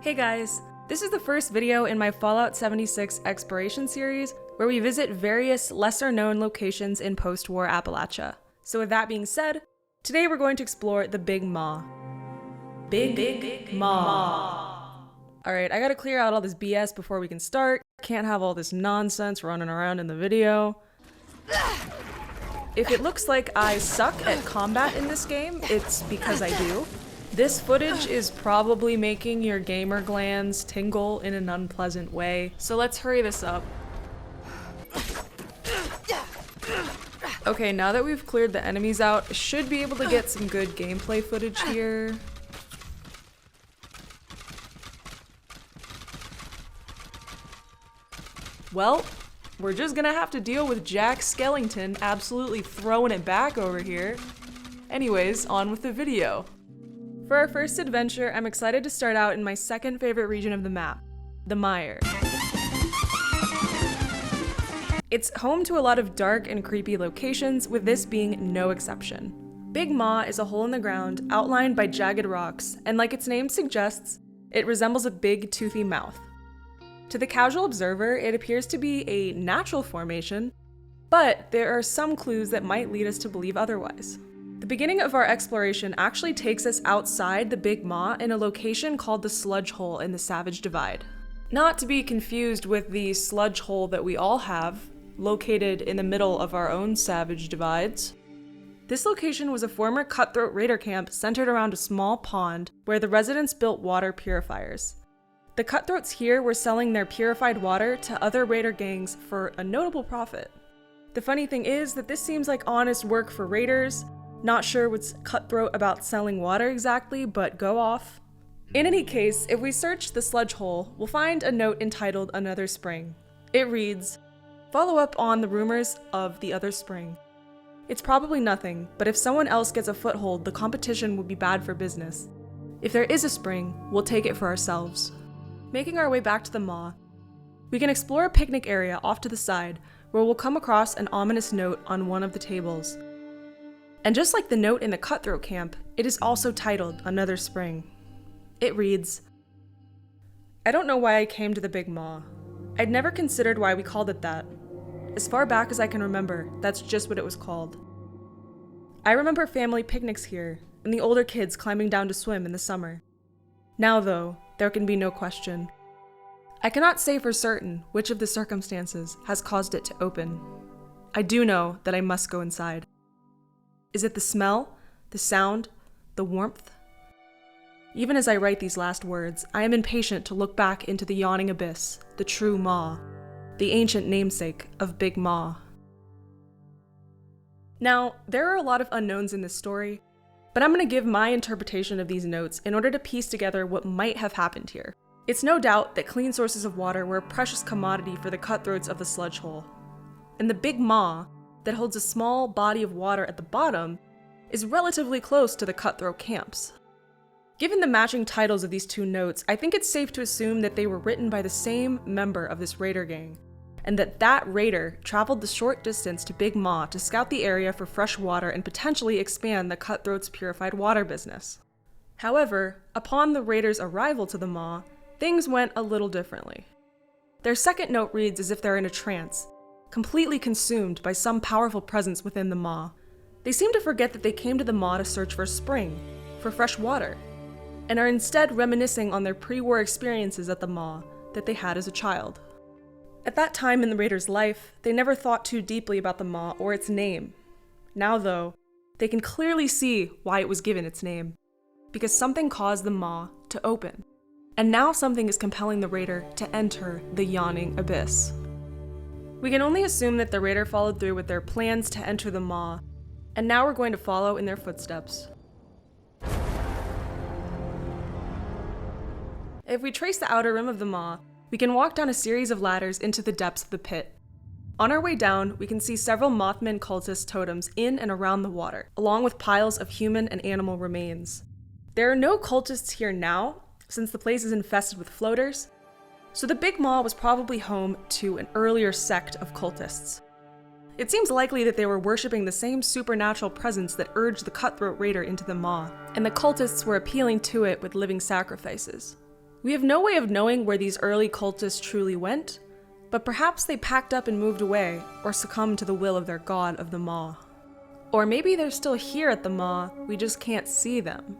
Hey guys! This is the first video in my Fallout 76 exploration series where we visit various lesser-known locations in post-war Appalachia. So with that being said, today we're going to explore the Big Maw. Big Maw. Alright, I gotta clear out all this BS before we can start. Can't have all this nonsense running around in the video. If it looks like I suck at combat in this game, it's because I do. This footage is probably making your gamer glands tingle in an unpleasant way, so let's hurry this up. Okay, now that we've cleared the enemies out, I should be able to get some good gameplay footage here. Well, we're just gonna have to deal with Jack Skellington absolutely throwing it back over here. Anyways, on with the video. For our first adventure, I'm excited to start out in my second favorite region of the map, the Mire. It's home to a lot of dark and creepy locations, with this being no exception. Big Maw is a hole in the ground outlined by jagged rocks, and like its name suggests, it resembles a big toothy mouth. To the casual observer, it appears to be a natural formation, but there are some clues that might lead us to believe otherwise. The beginning of our exploration actually takes us outside the Big Maw in a location called the Sludge Hole in the Savage Divide. Not to be confused with the sludge hole that we all have, located in the middle of our own Savage Divides. This location was a former cutthroat raider camp centered around a small pond where the residents built water purifiers. The cutthroats here were selling their purified water to other raider gangs for a notable profit. The funny thing is that this seems like honest work for raiders. Not sure what's cutthroat about selling water exactly, but go off. In any case, if we search the sludge hole, we'll find a note entitled Another Spring. It reads, "Follow up on the rumors of the other spring. It's probably nothing, but if someone else gets a foothold, the competition would be bad for business. If there is a spring, we'll take it for ourselves." Making our way back to the Maw, we can explore a picnic area off to the side where we'll come across an ominous note on one of the tables. And just like the note in the cutthroat camp, it is also titled Another Spring. It reads, "I don't know why I came to the Big Maw. I'd never considered why we called it that. As far back as I can remember, that's just what it was called. I remember family picnics here, and the older kids climbing down to swim in the summer. Now though, there can be no question. I cannot say for certain which of the circumstances has caused it to open. I do know that I must go inside. Is it the smell, the sound, the warmth? Even as I write these last words, I am impatient to look back into the yawning abyss, the true Maw, the ancient namesake of Big Maw." Now, there are a lot of unknowns in this story, but I'm going to give my interpretation of these notes in order to piece together what might have happened here. It's no doubt that clean sources of water were a precious commodity for the cutthroats of the sludge hole. And the Big Maw, that holds a small body of water at the bottom, is relatively close to the cutthroat camps. Given the matching titles of these two notes, I think it's safe to assume that they were written by the same member of this raider gang, and that raider traveled the short distance to Big Maw to scout the area for fresh water and potentially expand the cutthroats' purified water business. However, upon the raiders' arrival to the Maw, things went a little differently. Their second note reads as if they're in a trance, completely consumed by some powerful presence within the Maw. They seem to forget that they came to the Maw to search for a spring, for fresh water, and are instead reminiscing on their pre-war experiences at the Maw that they had as a child. At that time in the Raiders' life, they never thought too deeply about the Maw or its name. Now though, they can clearly see why it was given its name, because something caused the Maw to open, and now something is compelling the Raider to enter the yawning abyss. We can only assume that the Raider followed through with their plans to enter the Maw, and now we're going to follow in their footsteps. If we trace the outer rim of the Maw, we can walk down a series of ladders into the depths of the pit. On our way down, we can see several Mothman cultist totems in and around the water, along with piles of human and animal remains. There are no cultists here now, since the place is infested with floaters, so the Big Maw was probably home to an earlier sect of cultists. It seems likely that they were worshipping the same supernatural presence that urged the cutthroat raider into the Maw, and the cultists were appealing to it with living sacrifices. We have no way of knowing where these early cultists truly went, but perhaps they packed up and moved away, or succumbed to the will of their god of the Maw. Or maybe they're still here at the Maw, we just can't see them.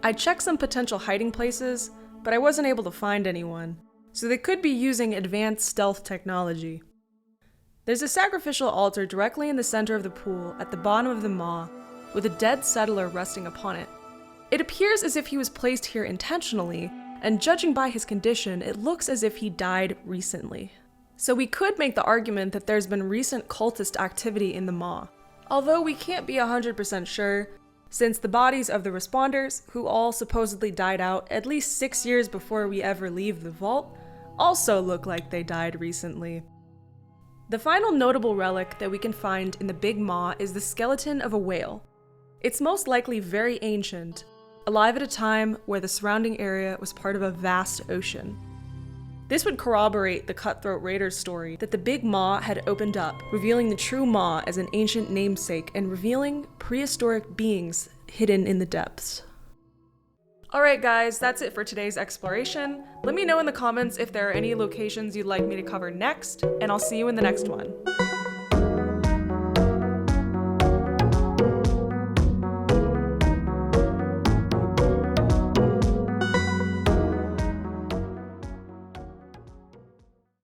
I checked some potential hiding places, but I wasn't able to find anyone, so they could be using advanced stealth technology. There's a sacrificial altar directly in the center of the pool at the bottom of the Maw, with a dead settler resting upon it. It appears as if he was placed here intentionally, and judging by his condition, it looks as if he died recently. So we could make the argument that there's been recent cultist activity in the Maw, although we can't be 100% sure, since the bodies of the responders, who all supposedly died out at least 6 years before we ever leave the vault, also look like they died recently. The final notable relic that we can find in the Big Maw is the skeleton of a whale. It's most likely very ancient, alive at a time where the surrounding area was part of a vast ocean. This would corroborate the Cutthroat Raiders story that the Big Maw had opened up, revealing the true Maw as an ancient namesake and revealing prehistoric beings hidden in the depths. Alright guys, that's it for today's exploration. Let me know in the comments if there are any locations you'd like me to cover next, and I'll see you in the next one.